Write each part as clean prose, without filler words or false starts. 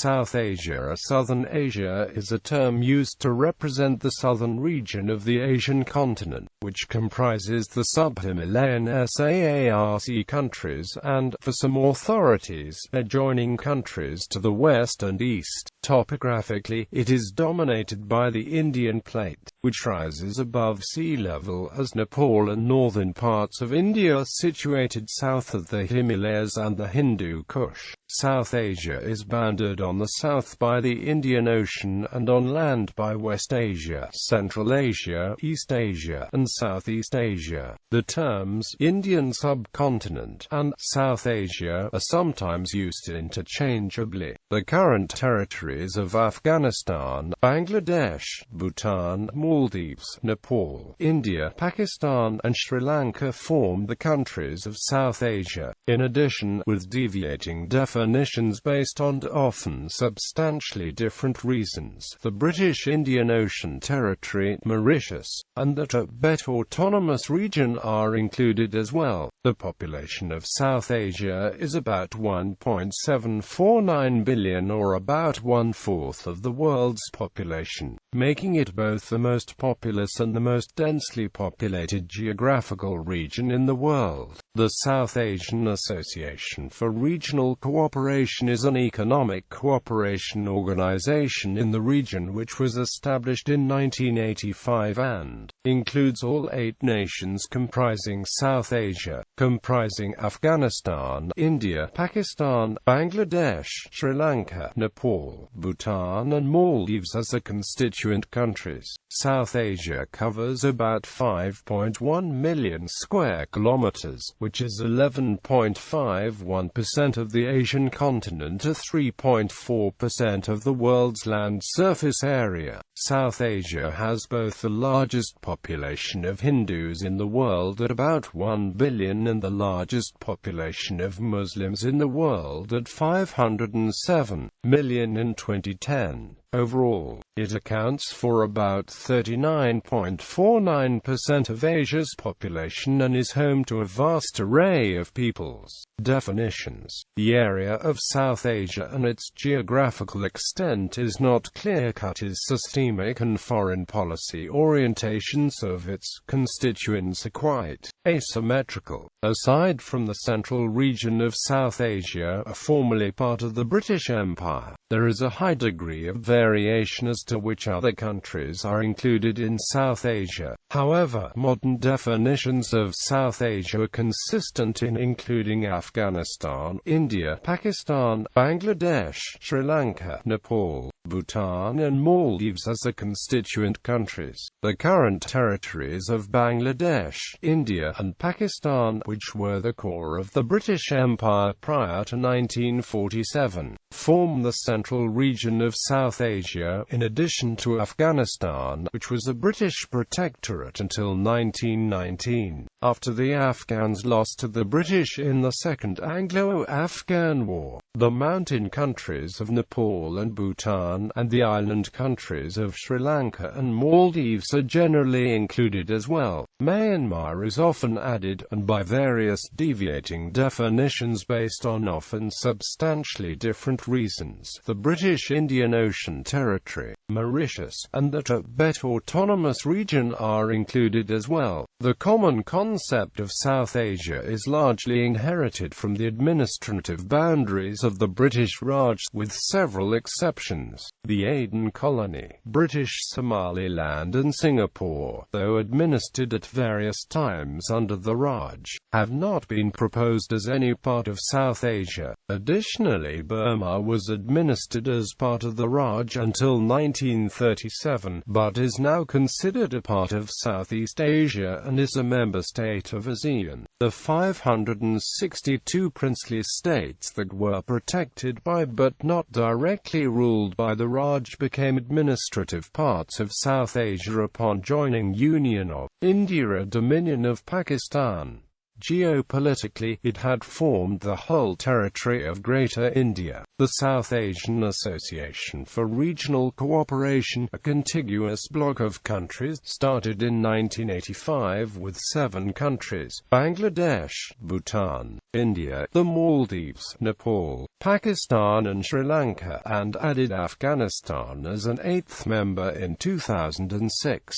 South Asia or Southern Asia is a term used to represent the southern region of the Asian continent, which comprises the sub-Himalayan SAARC countries and, for some authorities, adjoining countries to the west and east. Topographically, it is dominated by the Indian Plate, which rises above sea level as Nepal and northern parts of India are situated south of the Himalayas and the Hindu Kush.South Asia is bounded on the south by the Indian Ocean and on land by West Asia, Central Asia, East Asia, and Southeast Asia. The terms Indian subcontinent and South Asia are sometimes used interchangeably. The current territories of Afghanistan, Bangladesh, Bhutan, Maldives, Nepal, India, Pakistan, and Sri Lanka form the countries of South Asia. In addition, with deviating definitions based on often substantially different reasons, the British Indian Ocean Territory, Mauritius, and the Tibet Autonomous Region are included as well. The population of South Asia is about 1.749 billion, or about one-fourth of the world's population, making it both the most populous and the most densely populated geographical region in the world. The South Asian Association for Regional Cooperation is an economic cooperation organization in the region which was established in 1985 and includes all 8 nations comprising South Asia, comprising Afghanistan, India, Pakistan, Bangladesh, Sri Lanka, Nepal, Bhutan, and Maldives as the constituent countries. South Asia covers about 5.1 million square kilometers, which is 11.51% of the Asian continent or 3.4% of the world's land surface area. South Asia has both the largest population of Hindus in the world at about 1 billion and the largest population of Muslims in the world at 507 million in 2010. Overall, it accounts for about 39.49% of Asia's population and is home to a vast array of peoples. Definitions. The area of South Asia and its geographical extent is not clear-cut as systemic and foreign policy orientations of its constituents are quite asymmetrical. Aside from the central region of South Asia, formerly part of the British Empire, there is a high degree of variation as to which other countries are included in South Asia. However, modern definitions of South Asia are consistent in including Afghanistan, India, Pakistan, Bangladesh, Sri Lanka, Nepal, Bhutan, and Maldives as the constituent countries. The current territories of Bangladesh, India, and Pakistan, which were the core of the British Empire prior to 1947, form the central region of South Asia, in addition to Afghanistan, which was a British protectorate until 1919. After the Afghans lost to the British in the Second Anglo-Afghan War, the mountain countries of Nepal and Bhutan, and the island countries of Sri Lanka and Maldives are generally included as well. Myanmar is often added, and by various deviating definitions based on often substantially different reasons. The British Indian Ocean Territory, Mauritius, and the Tibet Autonomous Region are included as well. The common concept of South Asia is largely inherited from the administrative boundaries of the British Raj, with several exceptions. The Aden Colony, British Somaliland, and Singapore, though administered at various times under the Raj, have not been proposed as any part of South Asia. Additionally, Burma was administered as part of the Raj until 1937, but is now considered a part of Southeast Asia and is a member state of ASEAN. The 562 princely states that were protected by but not directly ruled by the Raj became administrative parts of South Asia upon joining Union of India, a dominion of Pakistan. Geopolitically, it had formed the whole territory of Greater India. The South Asian Association for Regional Cooperation, a contiguous bloc of countries, started in 1985 with 7 countries: Bangladesh, Bhutan, India, the Maldives, Nepal, Pakistan and Sri Lanka, and added Afghanistan as an 8th member in 2006.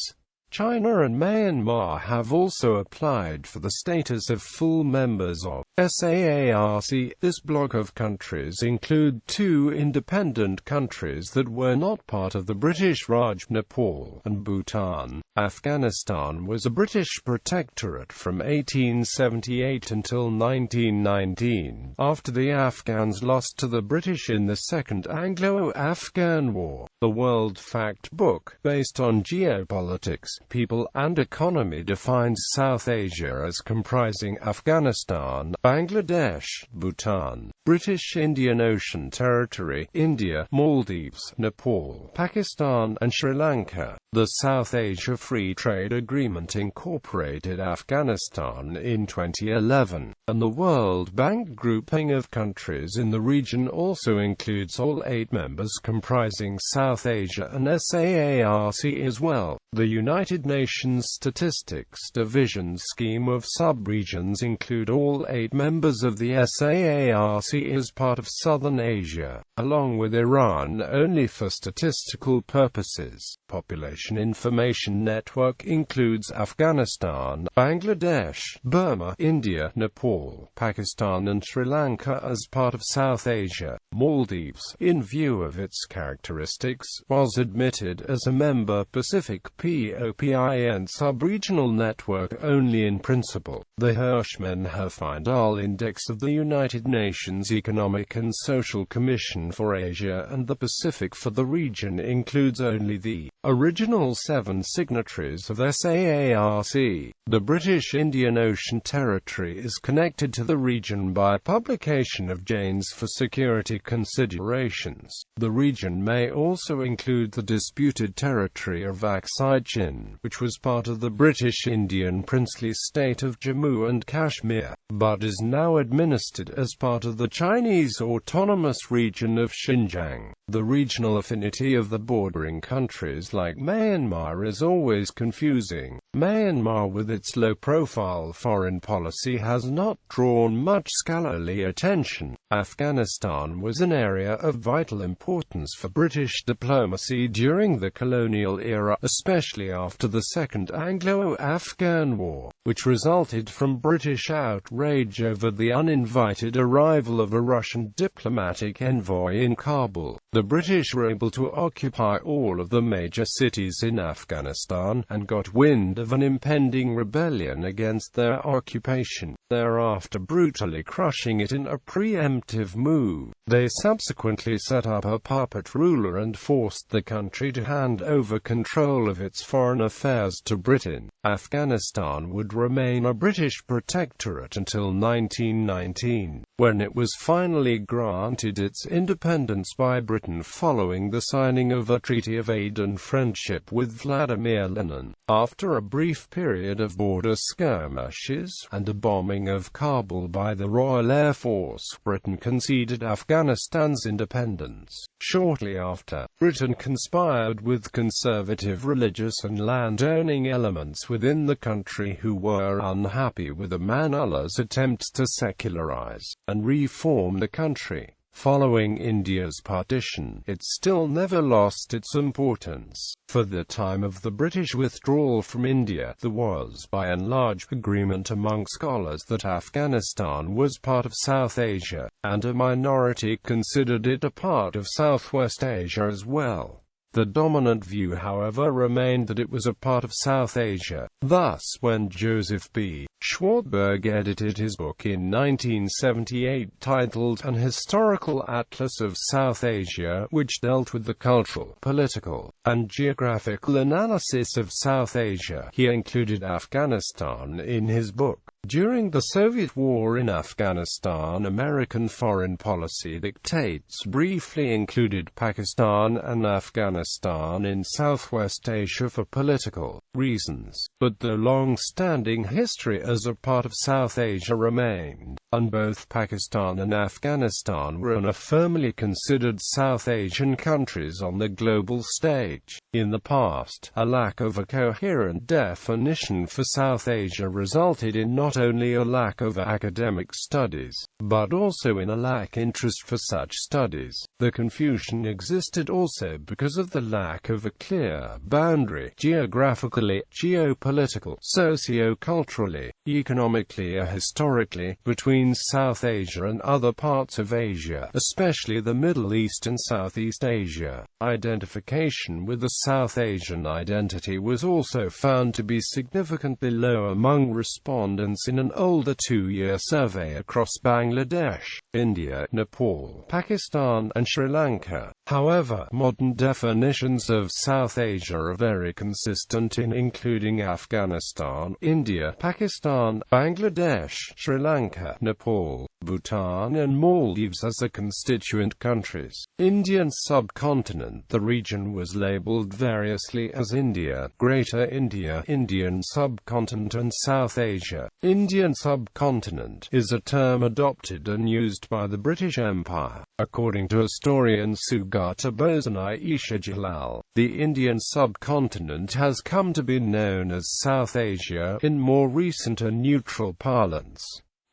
China and Myanmar have also applied for the status of full members of SAARC. This bloc of countries include 2 independent countries that were not part of the British Raj: Nepal and Bhutan. Afghanistan was a British protectorate from 1878 until 1919, after the Afghans lost to the British in the Second Anglo-Afghan War. The World Fact Book, based on geopolitics, people and economy, defines South Asia as comprising Afghanistan, Bangladesh, Bhutan, British Indian Ocean Territory, India, Maldives, Nepal, Pakistan, and Sri Lanka. The South Asia Free Trade Agreement incorporated Afghanistan in 2011, and the World Bank grouping of countries in the region also includes all 8 members comprising South Asia and SAARC as well. The United Nations Statistics Division scheme of sub-regions include all 8 members of the SAARC as part of Southern Asia, along with Iran only for statistical purposes. Population Information Network includes Afghanistan, Bangladesh, Burma, India, Nepal, Pakistan and Sri Lanka as part of South Asia. Maldives, in view of its characteristics, was admitted as a member Pacific POPIN sub-regional network only in principle. The Hirschman-Herfindahl Index of the United Nations Economic and Social Commission for Asia and the Pacific for the region includes only the original 7 signatories of SAARC. The British Indian Ocean Territory is connected to the region by publication of Janes for security considerations. The region may also include the disputed territory of Aksai Chin, which was part of the British Indian princely state of Jammu and Kashmir, but is now administered as part of the Chinese autonomous region of Xinjiang. The regional affinity of the bordering countries like Myanmar is always confusing. Myanmar, with its low-profile foreign policy, has not drawn much scholarly attention. Afghanistan was an area of vital importance for British diplomacy during the colonial era, especially after the Second Anglo-Afghan War, which resulted from British outrage over the uninvited arrival of a Russian diplomatic envoy in Kabul. The British were able to occupy all of the major cities in Afghanistan, and got wind of an impending rebellion against their occupation, thereafter brutally crushing it in a preemptive move. They subsequently set up a puppet ruler and forced the country to hand over control of its foreign affairs to Britain. Afghanistan would remain a British protectorate until 1919, when it was finally granted its independence by Britain following the signing of a Treaty of Aid and Friendship with Vladimir Lenin. After a brief period of border skirmishes and a bombing of Kabul by the Royal Air Force, Britain conceded Afghanistan's independence. Shortly after, Britain conspired with conservative religious and land-owning elements within the country who were unhappy with Amanullah's attempts to secularize and reform the country. Following India's partition, it still never lost its importance. For the time of the British withdrawal from India, there was by and large agreement among scholars that Afghanistan was part of South Asia, and a minority considered it a part of Southwest Asia as well. The dominant view, however, remained that it was a part of South Asia. Thus, when Joseph B. Schwartzberg edited his book in 1978 titled An Historical Atlas of South Asia, which dealt with the cultural, political, and geographical analysis of South Asia, he included Afghanistan in his book. During the Soviet war in Afghanistan, American foreign policy dictates briefly included Pakistan and Afghanistan in Southwest Asia for political reasons, but the long-standing history as a part of South Asia remained, and both Pakistan and Afghanistan were firmly considered South Asian countries on the global stage. In the past, a lack of a coherent definition for South Asia resulted in not only a lack of academic studies, but also in a lack interest for such studies. The confusion existed also because of the lack of a clear boundary, geographically, geopolitical, socio-culturally, economically or historically, between South Asia and other parts of Asia, especially the Middle East and Southeast Asia. Identification with the South Asian identity was also found to be significantly low among respondents in an older two-year survey across Bangladesh, India, Nepal, Pakistan, and Sri Lanka. However, modern definitions of South Asia are very consistent in including Afghanistan, India, Pakistan, Bangladesh, Sri Lanka, Nepal, Bhutan and Maldives as the constituent countries. Indian subcontinent. The region was labeled variously as India, Greater India, Indian subcontinent and South Asia. Indian subcontinent is a term adopted and used by the British Empire. According to historian Sugata Bozanai-Isha-Jalal, the Indian subcontinent has come to be known as South Asia in more recent and neutral parlance.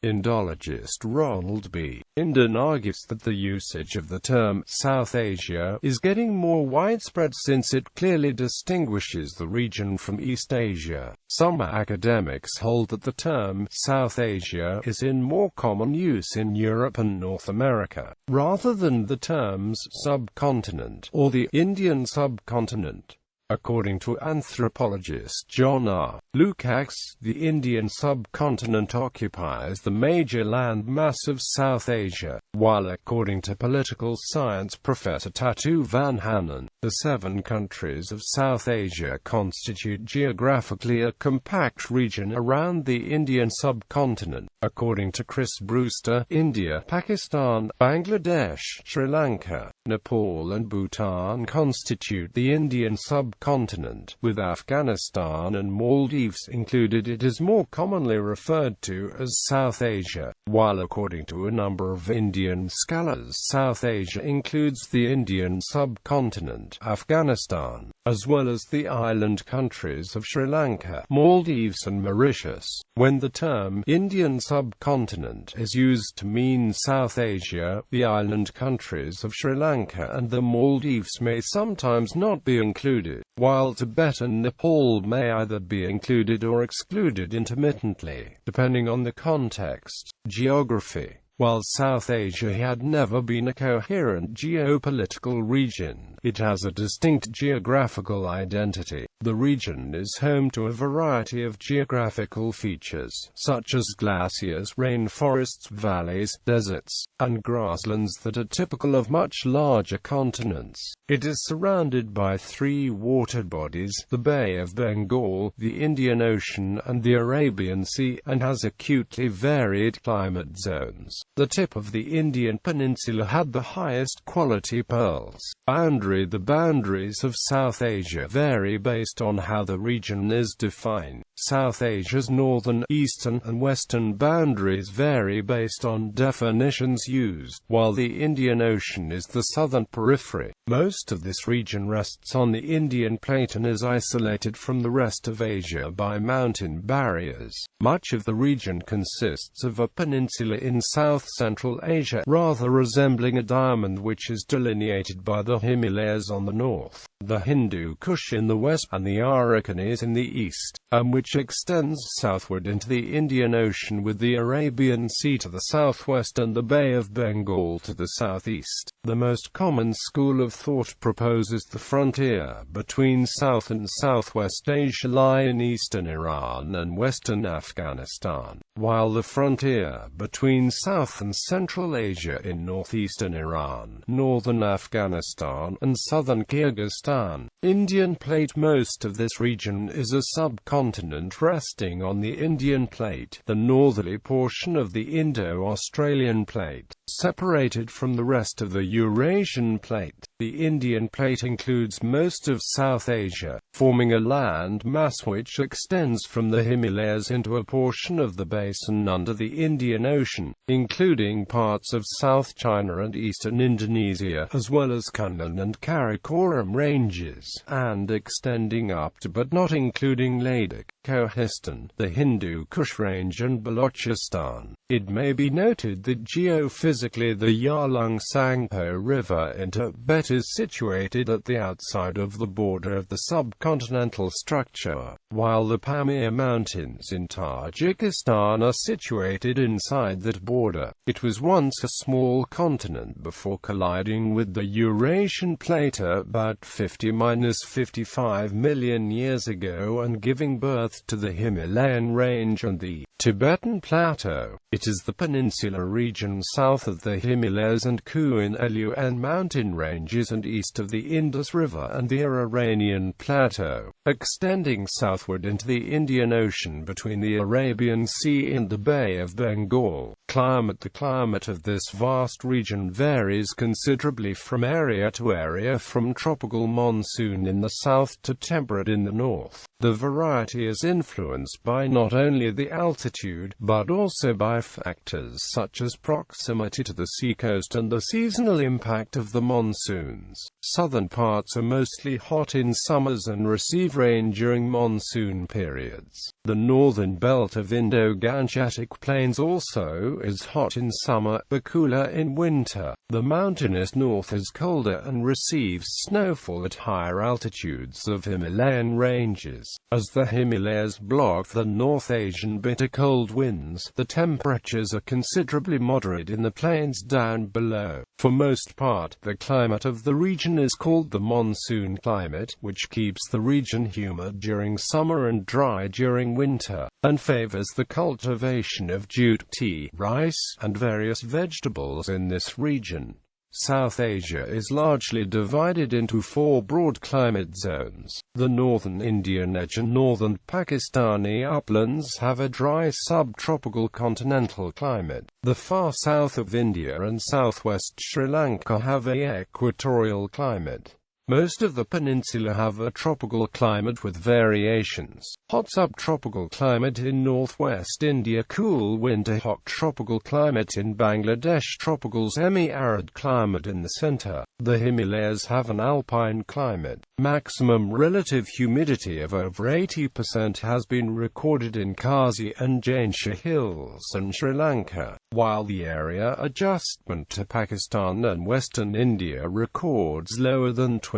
Indologist Ronald B. Inden argues that the usage of the term South Asia is getting more widespread since it clearly distinguishes the region from East Asia. Some academics hold that the term South Asia is in more common use in Europe and North America, rather than the terms subcontinent or the Indian subcontinent. According to anthropologist John R. Lukács, the Indian subcontinent occupies the major land mass of South Asia, while according to political science professor Tatu Van Hanen, the 7 countries of South Asia constitute geographically a compact region around the Indian subcontinent. According to Chris Brewster, India, Pakistan, Bangladesh, Sri Lanka, Nepal and Bhutan constitute the Indian subcontinent, with Afghanistan and Maldives included. It is more commonly referred to as South Asia, while according to a number of Indian scholars South Asia includes the Indian subcontinent, Afghanistan, as well as the island countries of Sri Lanka, Maldives and Mauritius. When the term Indian subcontinent is used to mean South Asia, the island countries of Sri Lanka and the Maldives may sometimes not be included, while Tibet and Nepal may either be included or excluded intermittently, depending on the context. Geography. While South Asia had never been a coherent geopolitical region, it has a distinct geographical identity. The region is home to a variety of geographical features, such as glaciers, rainforests, valleys, deserts, and grasslands that are typical of much larger continents. It is surrounded by 3 water bodies, the Bay of Bengal, the Indian Ocean and the Arabian Sea, and has acutely varied climate zones. The tip of the Indian peninsula had the highest quality pearls. Boundary. The boundaries of South Asia vary based on how the region is defined. South Asia's northern, eastern, and western boundaries vary based on definitions used, while the Indian Ocean is the southern periphery. Most of this region rests on the Indian Plate and is isolated from the rest of Asia by mountain barriers. Much of the region consists of a peninsula in South-Central Asia, rather resembling a diamond, which is delineated by the Himalayas on the north, the Hindu Kush in the west, and the Arakanais in the east, and which extends southward into the Indian Ocean with the Arabian Sea to the southwest and the Bay of Bengal to the southeast. The most common school of thought proposes the frontier between South and Southwest Asia lie in eastern Iran and western Afghanistan, while the frontier between South and Central Asia in northeastern Iran, northern Afghanistan, and southern Kyrgyzstan. Indian Plate. Most of this region is a subcontinent subcontinent resting on the Indian Plate, the northerly portion of the Indo-Australian Plate, separated from the rest of the Eurasian Plate. The Indian Plate includes most of South Asia, forming a land mass which extends from the Himalayas into a portion of the basin under the Indian Ocean, including parts of South China and eastern Indonesia, as well as Kunlun and Karakoram ranges, and extending up to but not including Ladakh, Kohistan, the Hindu Kush range and Balochistan. It may be noted that geophysically the Yarlung Tsangpo River in Tibet is situated at the outside of the border of the subcontinental structure, while the Pamir Mountains in Tajikistan are situated inside that border. It was once a small continent before colliding with the Eurasian Plate about 50–55 million years ago and giving birth to the Himalayan range and the Tibetan Plateau. It is the peninsular region south of the Himalayas and Kuan-Luan mountain ranges and east of the Indus River and the Iranian Plateau, extending southward into the Indian Ocean between the Arabian Sea and the Bay of Bengal. Climate. The climate of this vast region varies considerably from area to area, from tropical monsoon in the south to temperate in the north. The variety is influenced by not only the altitude, but also by factors such as proximity to the seacoast and the seasonal impact of the monsoons. Southern parts are mostly hot in summers and receive rain during monsoon periods. The northern belt of Indo-Gangetic Plains also is hot in summer, but cooler in winter. The mountainous north is colder and receives snowfall at higher altitudes of Himalayan ranges. As the Himalayas block the North Asian bitter cold winds, the temperatures are considerably moderate in the plains down below. For most part, the climate of the region is called the monsoon climate, which keeps the region humid during summer and dry during winter, and favors the cultivation of jute tea, rice, and various vegetables in this region. South Asia is largely divided into four broad climate zones. The northern Indian edge and northern Pakistani uplands have a dry subtropical continental climate. The far south of India and southwest Sri Lanka have a equatorial climate. Most of the peninsula have a tropical climate with variations. Hot subtropical climate in northwest India, cool winter hot tropical climate in Bangladesh, tropical semi-arid climate in the center. The Himalayas have an alpine climate. Maximum relative humidity of over 80% has been recorded in Khasi and Jaintia Hills and Sri Lanka, while the area adjustment to Pakistan and western India records lower than 20%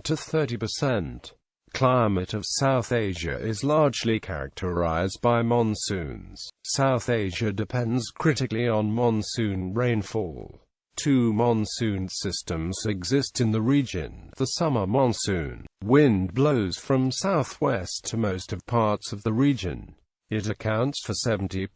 to 30%. Climate of South Asia is largely characterized by monsoons. South Asia depends critically on monsoon rainfall. Two monsoon systems exist in the region. The summer monsoon wind blows from southwest to most of parts of the region. It accounts for 70%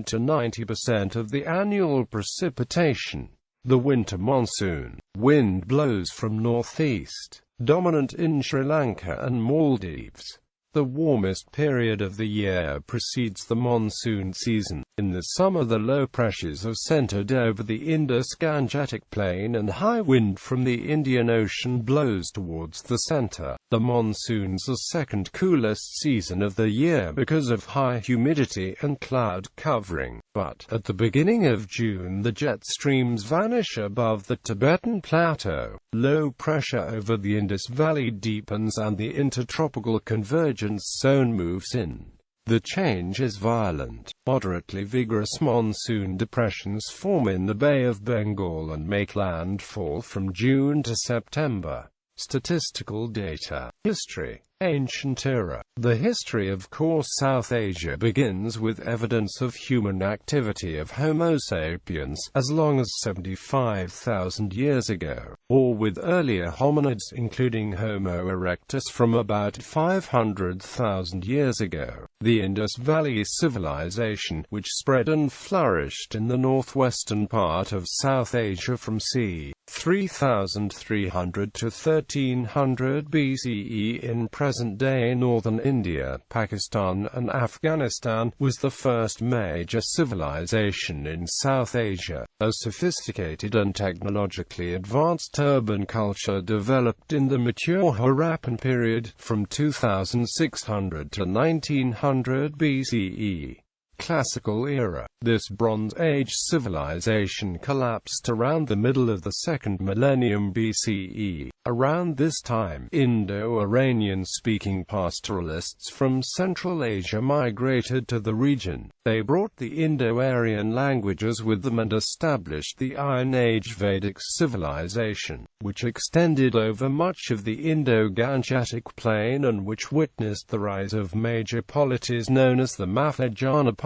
to 90% of the annual precipitation. The winter monsoon wind blows from northeast, dominant in Sri Lanka and Maldives. The warmest period of the year precedes the monsoon season. In the summer, the low pressures are centered over the Indus-Gangetic Plain and high wind from the Indian Ocean blows towards the center. The monsoon's the second coolest season of the year because of high humidity and cloud covering. But at the beginning of June, the jet streams vanish above the Tibetan Plateau. Low pressure over the Indus Valley deepens and the intertropical convergence zone moves in. The change is violent. Moderately vigorous monsoon depressions form in the Bay of Bengal and make landfall from June to September. Statistical data. History. Ancient era. The history of South Asia begins with evidence of human activity of Homo sapiens as long as 75,000 years ago, or with earlier hominids including Homo erectus from about 500,000 years ago. The Indus Valley Civilization, which spread and flourished in the northwestern part of South Asia from c. 3300 to 1300 BCE in present-day northern India, Pakistan and Afghanistan, was the first major civilization in South Asia. A sophisticated and technologically advanced urban culture developed in the mature Harappan period, from 2600 to 1900 BCE. Classical era. This Bronze Age civilization collapsed around the middle of the second millennium BCE. Around this time, Indo-Iranian-speaking pastoralists from Central Asia migrated to the region. They brought the Indo-Aryan languages with them and established the Iron Age Vedic civilization, which extended over much of the Indo-Gangetic plain and which witnessed the rise of major polities known as the Mahajanapadas.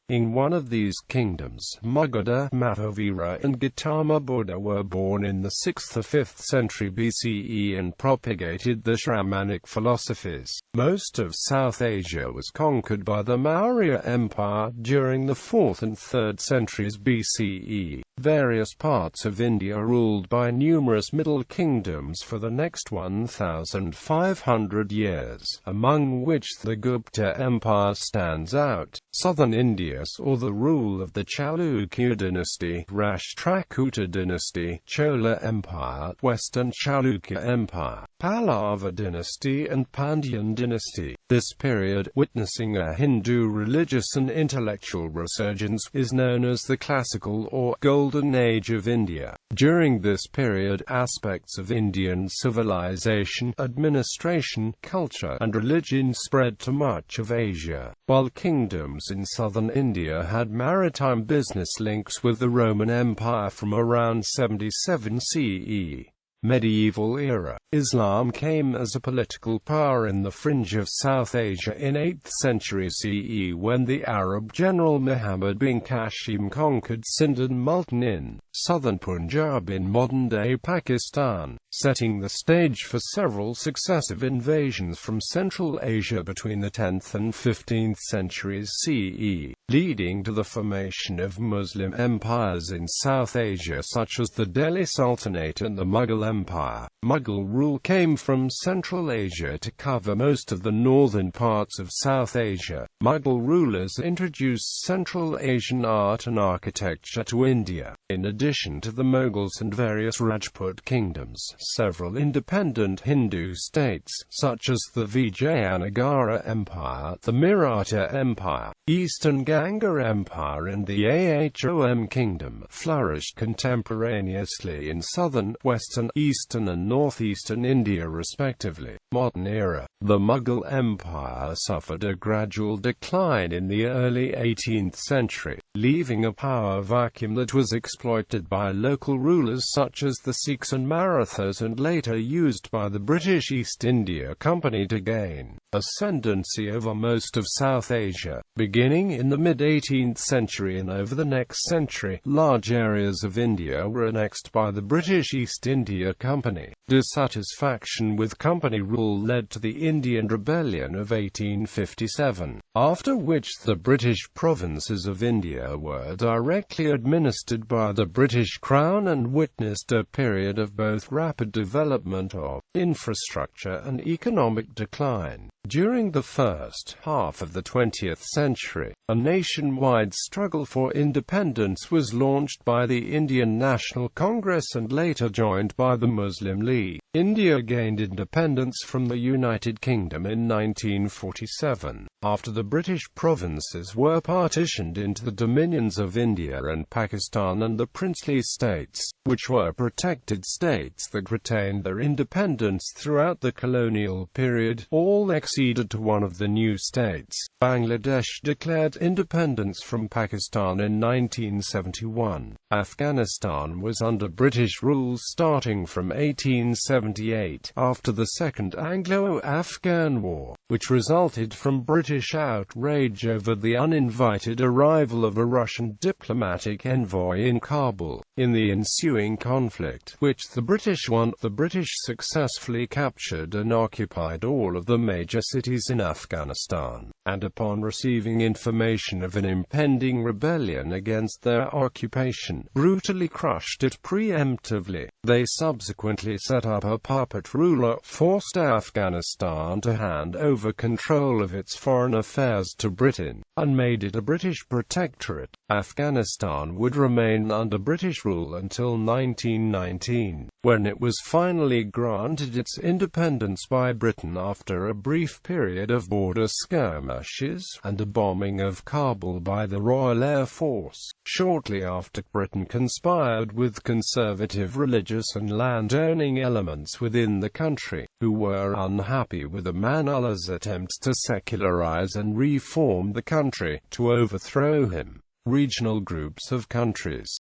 In one of these kingdoms, Magadha, Mahavira and Gautama Buddha were born in the 6th or 5th century BCE and propagated the Shramanic philosophies. Most of South Asia was conquered by the Maurya Empire during the 4th and 3rd centuries BCE. Various parts of India ruled by numerous middle kingdoms for the next 1,500 years, among which the Gupta Empire stands out. Southern India saw the rule of the Chalukya dynasty, Rashtrakuta dynasty, Chola Empire, Western Chalukya Empire, Pallava dynasty and Pandyan dynasty. This period, witnessing a Hindu religious and intellectual resurgence, is known as the Classical or Golden Age of India. During this period, aspects of Indian civilization, administration, culture, and religion spread to much of Asia, while kingdoms in southern India had maritime business links with the Roman Empire from around 77 CE. Medieval era. Islam came as a political power in the fringe of South Asia in 8th century CE when the Arab general Muhammad bin Qasim conquered Sindh and Multan in southern Punjab in modern-day Pakistan, setting the stage for several successive invasions from Central Asia between the 10th and 15th centuries CE, leading to the formation of Muslim empires in South Asia such as the Delhi Sultanate and the Mughal Empire. Mughal rule came from Central Asia to cover most of the northern parts of South Asia. Mughal rulers introduced Central Asian art and architecture to India. In addition to the Mughals and various Rajput kingdoms, several independent Hindu states, such as the Vijayanagara Empire, the Maratha Empire, Eastern Ganga Empire and the Ahom Kingdom, flourished contemporaneously in southern, western, eastern and northeastern India respectively. Modern era. The Mughal Empire suffered a gradual decline in the early 18th century, leaving a power vacuum that was exploited by local rulers such as the Sikhs and Marathas and later used by the British East India Company to gain ascendancy over most of South Asia. Beginning in the mid-18th century and over the next century, large areas of India were annexed by the British East India Company. Dissatisfaction with company rule led to the Indian Rebellion of 1857, after which the British provinces of India were directly administered by the British Crown and witnessed a period of both rapid development of infrastructure and economic decline. During the first half of the 20th century, a nationwide struggle for independence was launched by the Indian National Congress and later joined by the Muslim League. India gained independence from the United Kingdom in 1947, after the British provinces were partitioned into the dominions of India and Pakistan and the princely states, which were protected states that retained their independence throughout the colonial period, all acceded to one of the new states. Bangladesh declared independence from Pakistan in 1971. Afghanistan was under British rule starting from 1878, after the Second Anglo-Afghan War, which resulted from British outrage over the uninvited arrival of a Russian diplomatic envoy in Kabul. In the ensuing conflict, which the British won, the British successfully captured and occupied all of the major cities in Afghanistan. and upon receiving information of an impending rebellion against their occupation, brutally crushed it preemptively. They subsequently set up a puppet ruler, forced Afghanistan to hand over control of its foreign affairs to Britain, and made it a British protectorate. Afghanistan would remain under British rule until 1919, when it was finally granted its independence by Britain after a brief period of border skirmishes and a bombing of Kabul by the Royal Air Force. Shortly after, Britain conspired with conservative religious and land-owning elements within the country, who were unhappy with the Manullah's attempts to secularize and reform the country, to overthrow him. Regional groups of countries